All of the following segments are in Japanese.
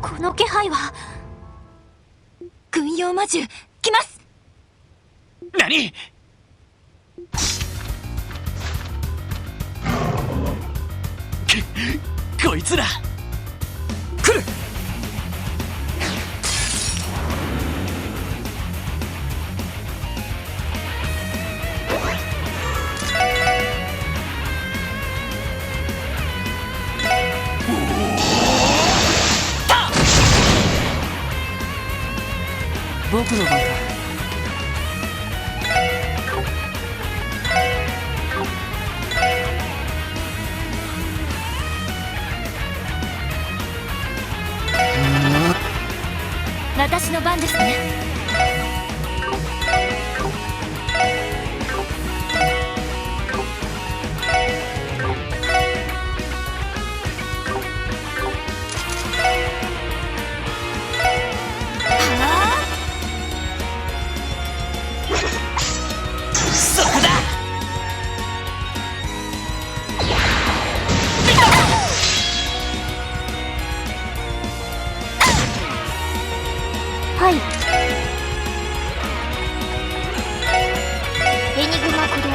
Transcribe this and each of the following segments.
この気配は。軍用魔獣来ます。何？こいつら来る。僕の番だ。私の番ですね。そこだ。はい。エニグマ駆動。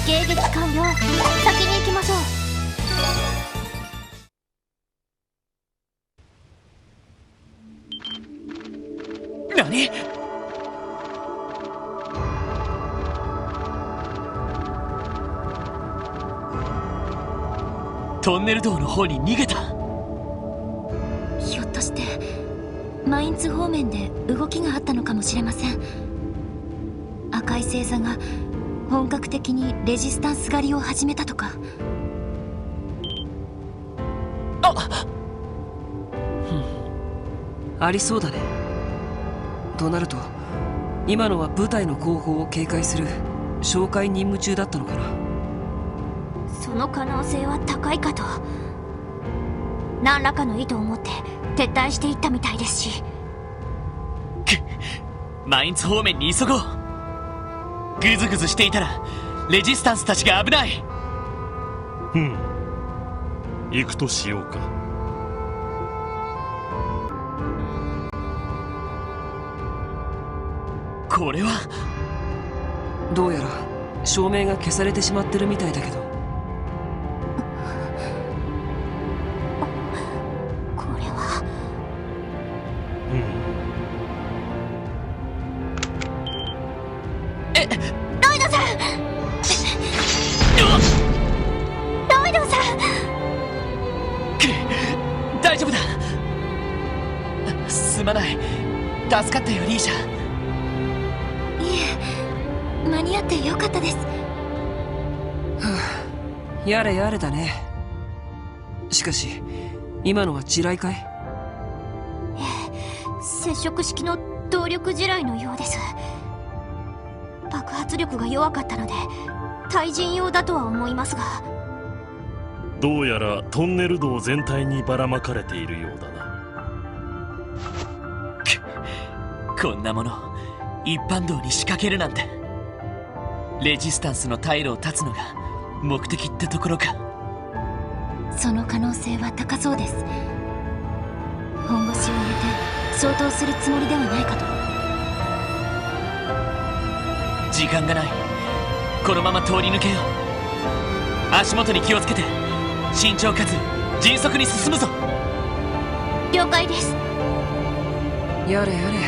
迎撃完了。先に行きましょう。何？トンネル道の方に逃げた。ひょっとしてマインツ方面で動きがあったのかもしれません。赤い星座が本格的にレジスタンス狩りを始めたとか。ありそうだね。となると今のは部隊の後方を警戒する哨戒任務中だったのかな。その可能性は高いかと。何らかの意図を持って撤退していったみたいですし。マインツ方面に急ごう。グズグズしていたらレジスタンスたちが危ない。行くとしようか。これはどうやら照明が消されてしまってるみたいだけど。これはロイドさん。ロイドさん。大丈夫だ。すまない。助かったよリーシャ。間に合ってよかったです。やれやれだね。しかし今のは地雷かい？接触式の動力地雷のようです。爆発力が弱かったので対人用だとは思いますが。どうやらトンネル道全体にばらまかれているようだな。こんなもの一般道に仕掛けるなんて。レジスタンスの退路を断つのが目的ってところか。その可能性は高そうです。本腰を入れて消灯するつもりではないかと。時間がない。このまま通り抜けよう。足元に気をつけて慎重かつ迅速に進むぞ。了解です。やれやれ、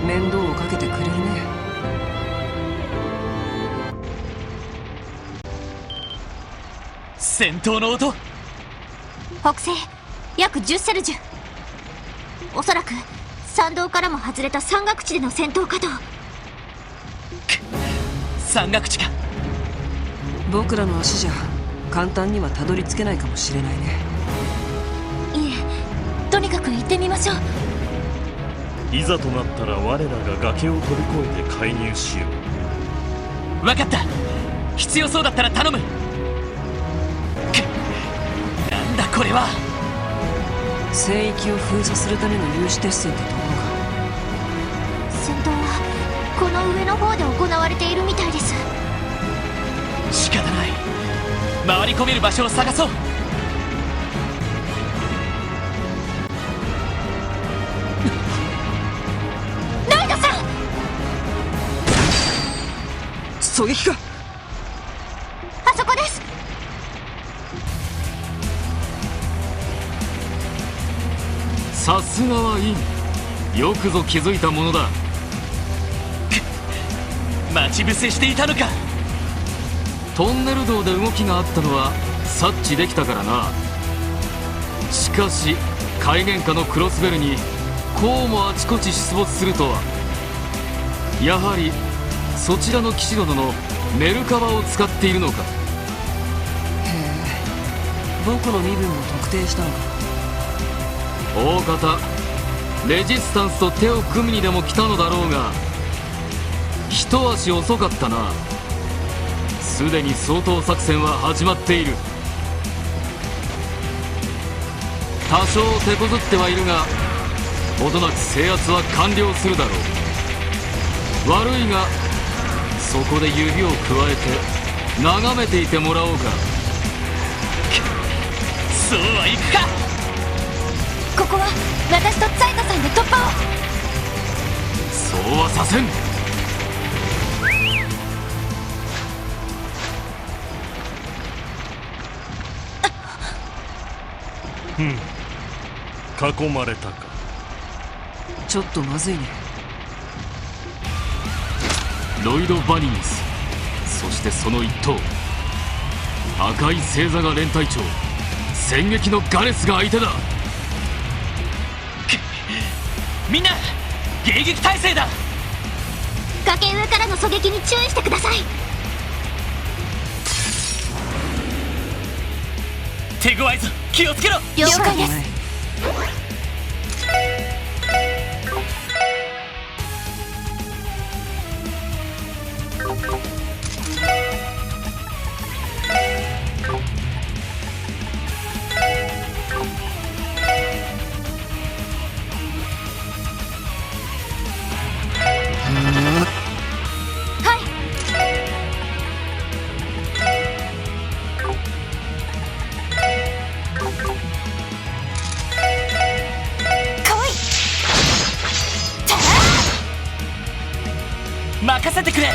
面倒をかけてくれるね。戦闘の音。北西約10セルジュ。おそらく参道からも外れた山岳地での戦闘かと。山岳地か。僕らの足じゃ簡単にはたどり着けないかもしれないね。いえ、とにかく行ってみましょう。いざとなったら我らが崖を飛び越えて介入しよう。分かった。必要そうだったら頼む。なんだこれは。聖域を封鎖するための有刺鉄線ってところか。戦闘はこの上の方で行われているみたいです。仕方ない。回り込める場所を探そう。ライドさん、狙撃か。あそこです。さすがはイン。よくぞ気づいたものだ。待ち伏せしていたのか。トンネル道で動きがあったのは察知できたからな。しかし海原下のクロスベルにこうもあちこち出没するとは。やはりそちらの騎士殿のメルカバを使っているのか。へえ、僕の身分も特定したのか。大方レジスタンスと手を組みにでも来たのだろうが、一足遅かったな。すでに掃討作戦は始まっている。多少手こずってはいるが、ほどなく制圧は完了するだろう。悪いがそこで指をくわえて眺めていてもらおうか。そうはいくか。ここは私とツァイトさんで突破を。そうはさせん。囲まれたか。ちょっとまずいね。ロイド・バニーズ、そしてその一頭赤い星座が連隊長、戦撃のガレスが相手だ。みんな迎撃態勢だ。崖上からの狙撃に注意してください。手強いぞ、気をつけろ。了解です。ないはい。来い。任せてくれ。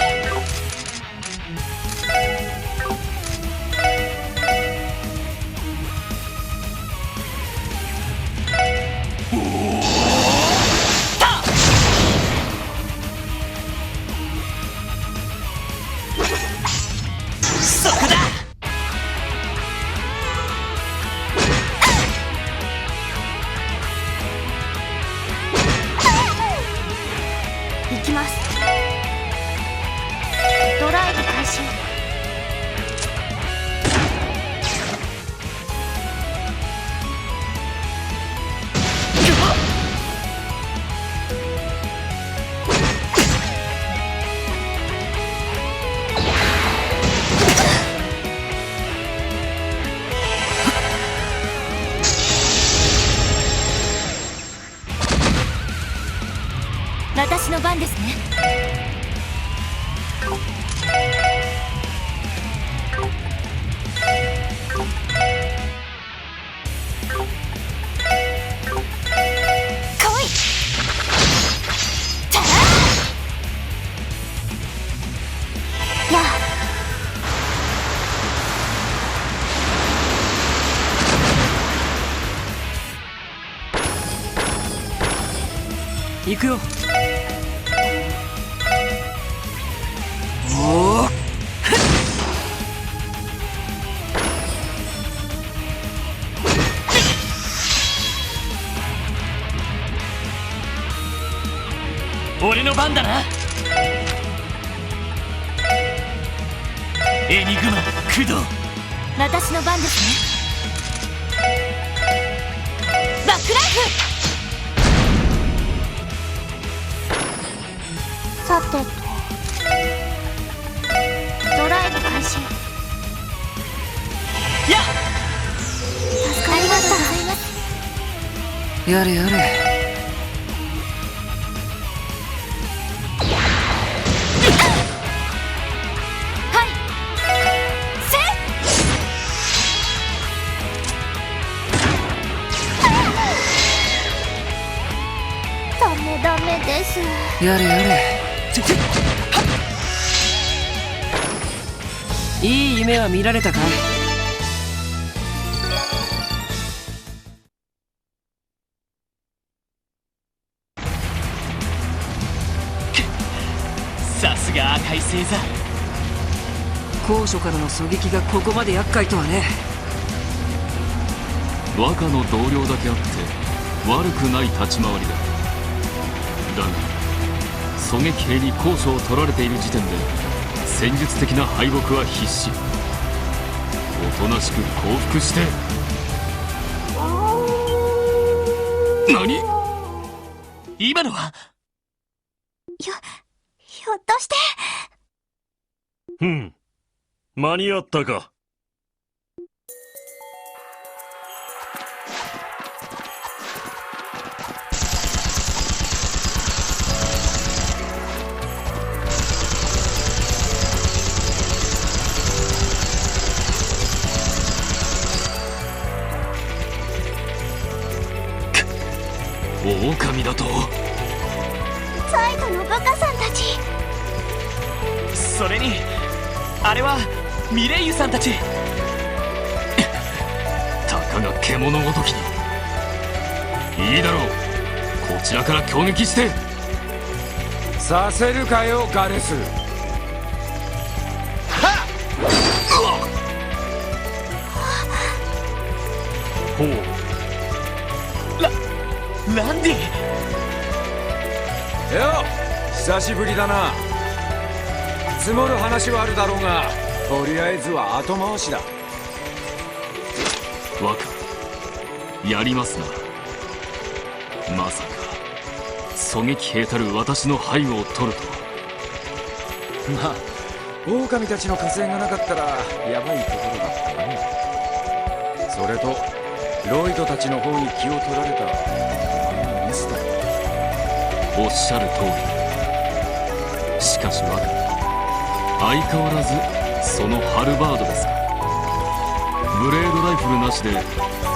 そこだ。行きます。ドライブ開始。私の番ですね。来い。やあ。行くよ。おお、俺の番だな。エニグマ駆動。私の番ですね。バックライフ。さてと、ドライブ開始。やっ、ありがとうございます。やれやれ。はいせダメです。やれやれ。いい夢は見られたかい？さすが赤い星座。高所からの狙撃がここまで厄介とはね。若の同僚だけあって悪くない立ち回りだ。だが狙撃兵に高所を取られている時点で戦術的な敗北は必至。おとなしく降伏して。何？今のはひょっとして。間に合ったか。狼だと？サイドのバカさんたち。それにあれはミレイユさんたち。たかが獣ごときに。いいだろう、こちらから攻撃して。させるかよガレス。ほう。ランディ。よ、久しぶりだな。積もる話はあるだろうが、とりあえずは後回しだ。若、やりますな。まさか狙撃兵たる私の背後を取るとは。まあ狼たちの加勢がなかったらやばいところだったな。それとロイドたちの方に気を取られたミスだ。おっしゃる通り。しかし若、相変わらずそのハルバードですか。ブレードライフルなしで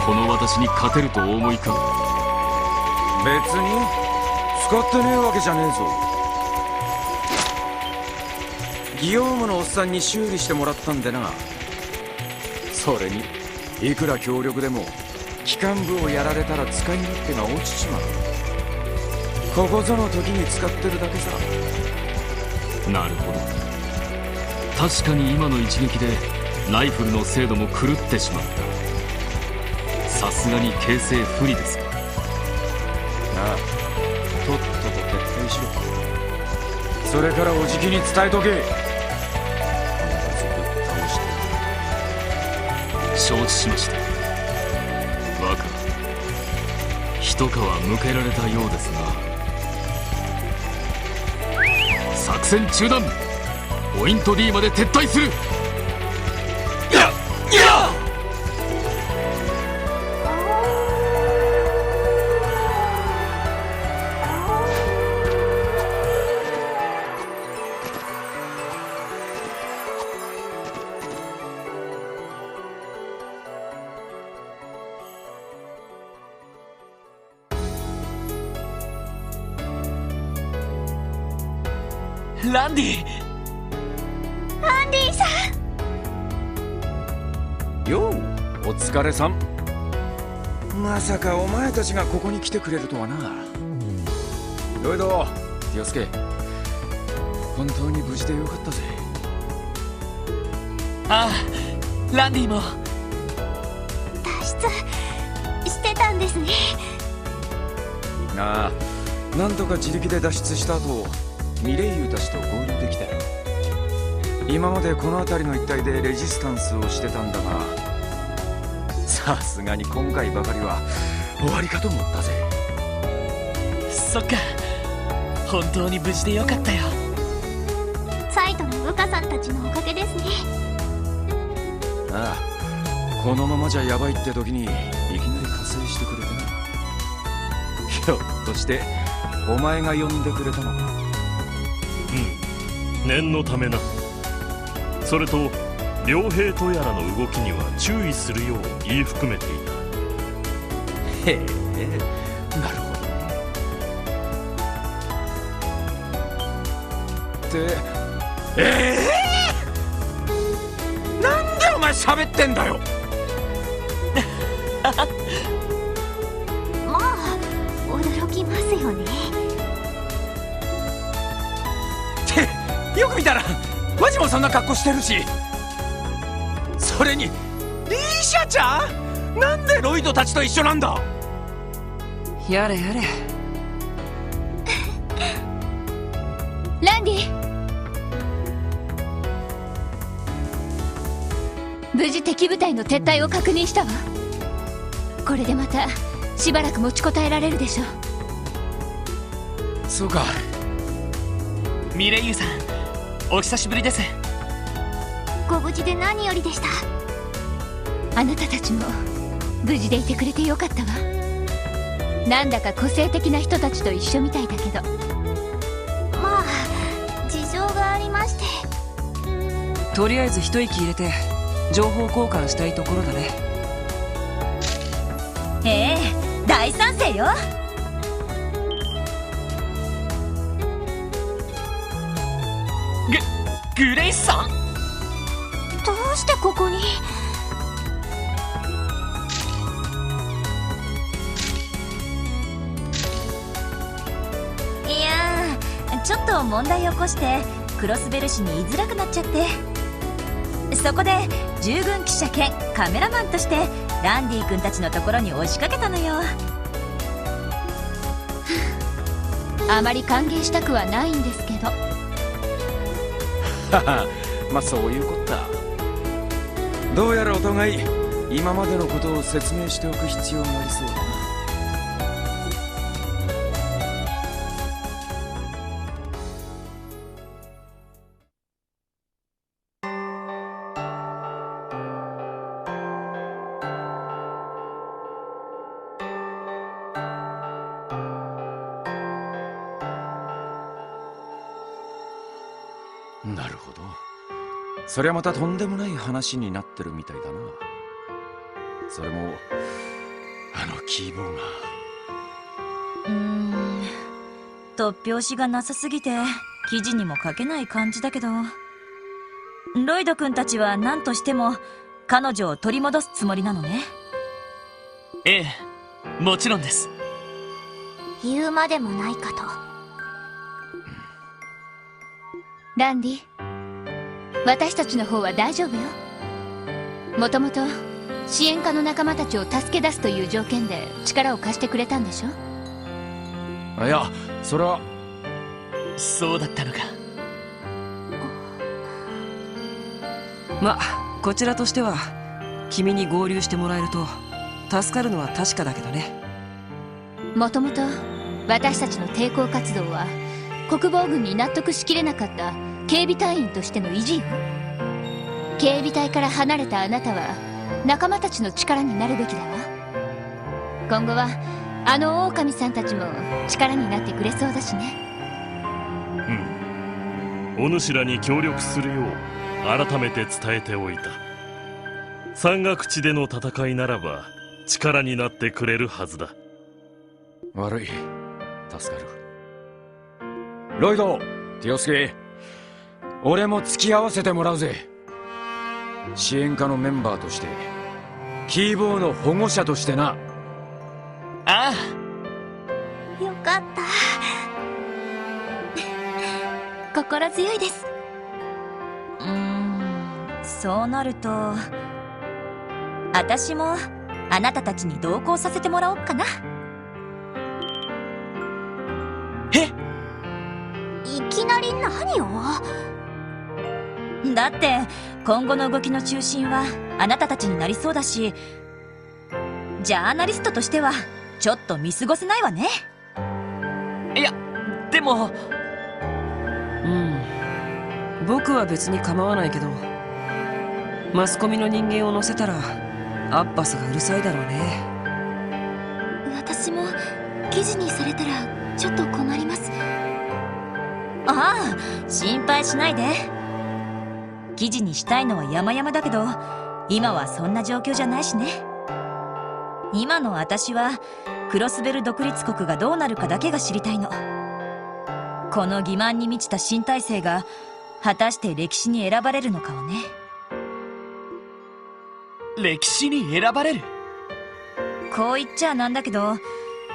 この私に勝てるとお思いか。別に使ってねえわけじゃねえぞ。ギオームのおっさんに修理してもらったんでな。それにいくら強力でも機関部をやられたら使い勝手が落ちちまう。ここぞの時に使ってるだけさ。なるほど。確かに今の一撃でライフルの精度も狂ってしまった。さすがに形勢不利ですか。ああ、とっとと撤退しろ。それからおじきに伝えとけ。必ずぶっ倒して。承知しました。若、一皮向けられたようですな。作戦中断。ポイント D まで撤退する。ランディ。アンディさん。よう、お疲れさん。まさかお前たちがここに来てくれるとはな。ロイド、気をつけ。本当に無事でよかったぜ。ああ、ランディも。脱出してたんですね。ああ、なんとか自力で脱出した後、ミレイユたちと合流できたよ。今までこの辺りの一帯でレジスタンスをしてたんだが、さすがに今回ばかりは終わりかと思ったぜ。そっか、本当に無事でよかったよ。サイトのウカさんたちのおかげですね。ああ、このままじゃヤバいって時にいきなり加勢してくれてな。ひょっとしてお前が呼んでくれたのか。念のためな。それと両兵とやらの動きには注意するよう言い含めていた。へえ、なるほどね。ってなんでお前喋ってんだよ。まあ驚きますよね。ってよく見たらワジもそんな格好してるし、それにリーシャちゃんなんでロイドたちと一緒なんだ。やれやれ。ランディ、無事敵部隊の撤退を確認したわ。これでまたしばらく持ちこたえられるでしょう。そうか。ミレイユさん、お久しぶりです。ご無事で何よりでした。あなたたちも無事でいてくれてよかったわ。なんだか個性的な人たちと一緒みたいだけど。まあ事情がありまして。とりあえず一息入れて情報交換したいところだね。ええ、大賛成よ。グレイスさん、どうしてここに。いやー、ちょっと問題を起こしてクロスベル市に居づらくなっちゃって、そこで従軍記者兼カメラマンとしてランディ君たちのところに押しかけたのよ。あまり歓迎したくはないんですけど。まあそういうこった。どうやらお互い今までのことを説明しておく必要がありそうだな。なるほど。そりゃまたとんでもない話になってるみたいだな。それもあのキーボーが。突拍子がなさすぎて記事にも書けない感じだけど、ロイド君たちは何としても彼女を取り戻すつもりなのね。ええ、もちろんです。言うまでもないかと。ランディ、私たちの方は大丈夫よ。もともと支援家の仲間たちを助け出すという条件で力を貸してくれたんでしょ。いや、それは。そうだったのか。まあこちらとしては君に合流してもらえると助かるのは確かだけどね。もともと私たちの抵抗活動は国防軍に納得しきれなかった警備隊員としての維持よ。警備隊から離れたあなたは仲間たちの力になるべきだわ。今後はあの狼さんたちも力になってくれそうだしね。お主らに協力するよう改めて伝えておいた。山岳地での戦いならば力になってくれるはずだ。悪い、助かる。ロイド、ティオスケ、俺も付き合わせてもらうぜ。支援課のメンバーとして、キーボーの保護者としてな。あよかった。心強いです。そうなると私もあなたたちに同行させてもらおうかな。きなり何を？だって今後の動きの中心はあなたたちになりそうだし、ジャーナリストとしてはちょっと見過ごせないわね。いやでも僕は別に構わないけど、マスコミの人間を乗せたらアッバスがうるさいだろうね。私も記事にされたらちょっと困ります。ああ、心配しないで。記事にしたいのは山々だけど、今はそんな状況じゃないしね。今の私はクロスベル独立国がどうなるかだけが知りたいの。この欺瞞に満ちた新体制が果たして歴史に選ばれるのかをね。歴史に選ばれる？こう言っちゃなんだけど、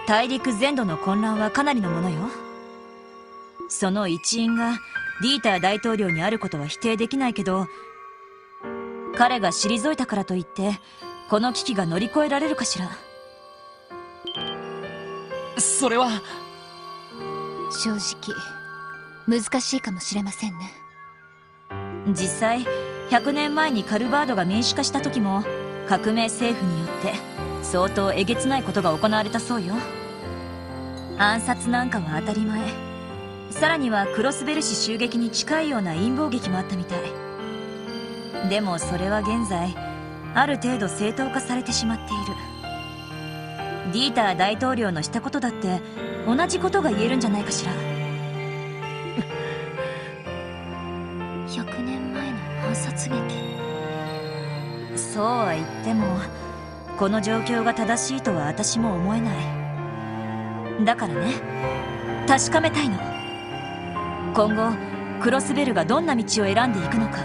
大陸全土の混乱はかなりのものよ。その一因がディーター大統領にあることは否定できないけど、彼が退いたからといってこの危機が乗り越えられるかしら。それは正直難しいかもしれませんね。実際100年前にカルバードが民主化した時も革命政府によって相当えげつないことが行われたそうよ。暗殺なんかは当たり前。さらにはクロスベル市襲撃に近いような陰謀劇もあったみたい。でもそれは現在ある程度正当化されてしまっている。ディーター大統領のしたことだって同じことが言えるんじゃないかしら。100年前の暗殺劇。そうは言ってもこの状況が正しいとは私も思えない。だからね、確かめたいの。今後クロスベルがどんな道を選んでいくのか、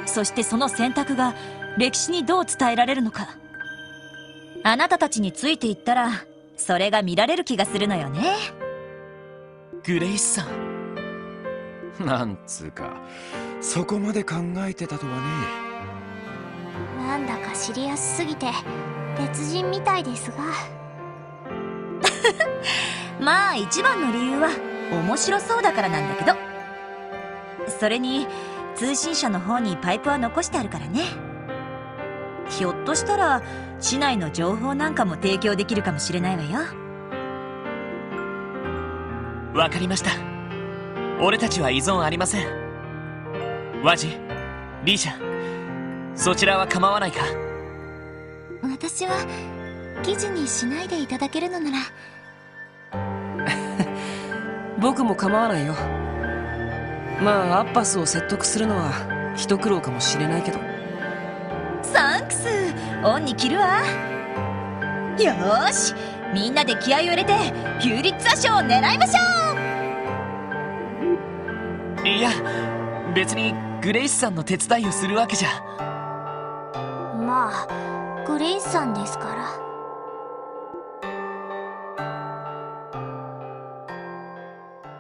そしてその選択が歴史にどう伝えられるのか。あなたたちについていったらそれが見られる気がするのよね。グレイスさん、なんつうか、そこまで考えてたとはね。なんだか知りやすすぎて別人みたいですが。まあ一番の理由は面白そうだからなんだけど、それに通信社の方にパイプは残してあるからね。ひょっとしたら市内の情報なんかも提供できるかもしれないわよ。わかりました。俺たちは依存ありません。ワジ、リーシャ、そちらは構わないか？私は記事にしないでいただけるのなら。僕も構わないよ。まあアッバスを説得するのは一苦労かもしれないけど。サンクス、オンに切るわ。よーし、みんなで気合を入れてピューリッツァ賞を狙いましょう。いや、別にグレイスさんの手伝いをするわけじゃ。まあグレイスさんですから。